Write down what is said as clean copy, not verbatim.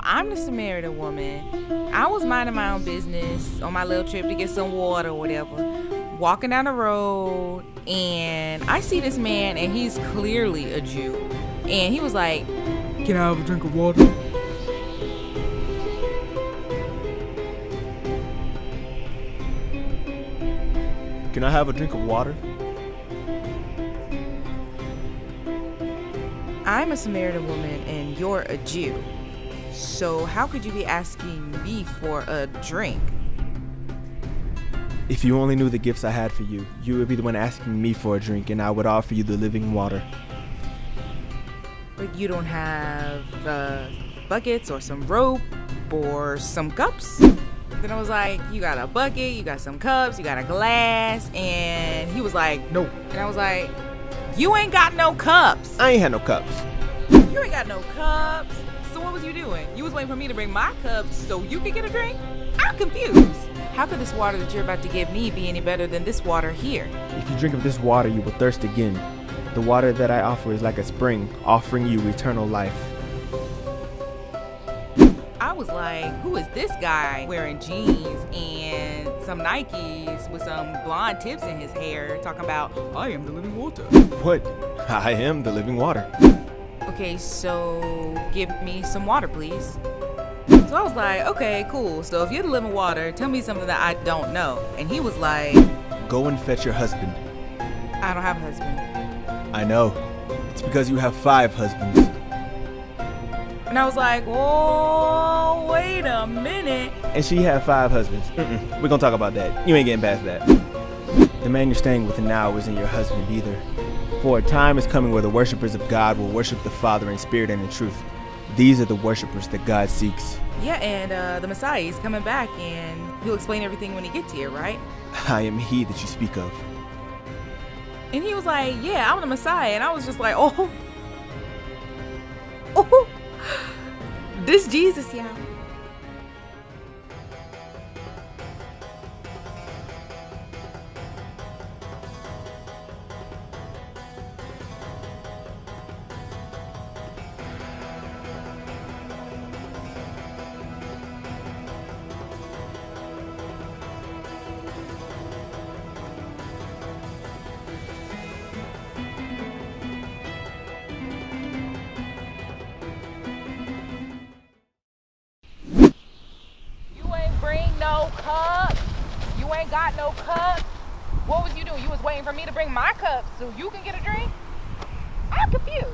I'm the Samaritan woman. I was minding my own business on my little trip to get some water or whatever, walking down the road, and I see this man, and he's clearly a Jew. And he was like, "Can I have a drink of water?" Can I have a drink of water? I'm a Samaritan woman and you're a Jew. So how could you be asking me for a drink? If you only knew the gifts I had for you, you would be the one asking me for a drink, and I would offer you the living water. But you don't have buckets or some rope or some cups? Then I was like, you got a bucket, you got some cups, you got a glass, and he was like, no. And I was like, you ain't got no cups. I ain't had no cups. You ain't got no cups. So what was you doing? You was waiting for me to bring my cups so you could get a drink? I'm confused. How could this water that you're about to give me be any better than this water here? If you drink of this water, you will thirst again. The water that I offer is like a spring, offering you eternal life. I was like, who is this guy wearing jeans and some Nikes with some blonde tips in his hair talking about, I am the living water? What? I am the living water. Okay, so give me some water, please. So I was like, okay, cool. So if you're the living water, tell me something that I don't know. And he was like, go and fetch your husband. I don't have a husband. I know. It's because you have 5 husbands. And I was like, oh, wait a minute. And she had 5 husbands. We're gonna talk about that. You ain't getting past that. The man you're staying with now isn't your husband either. For a time is coming where the worshipers of God will worship the Father in spirit and in truth. These are the worshipers that God seeks. Yeah, and the Messiah is coming back, and he'll explain everything when he gets here, right? I am he that you speak of. And he was like, yeah, I'm the Messiah. And I was just like, oh, this Jesus, y'all. No cups. You ain't got no cups. What was you doing? You was waiting for me to bring my cups so you can get a drink? I'm confused.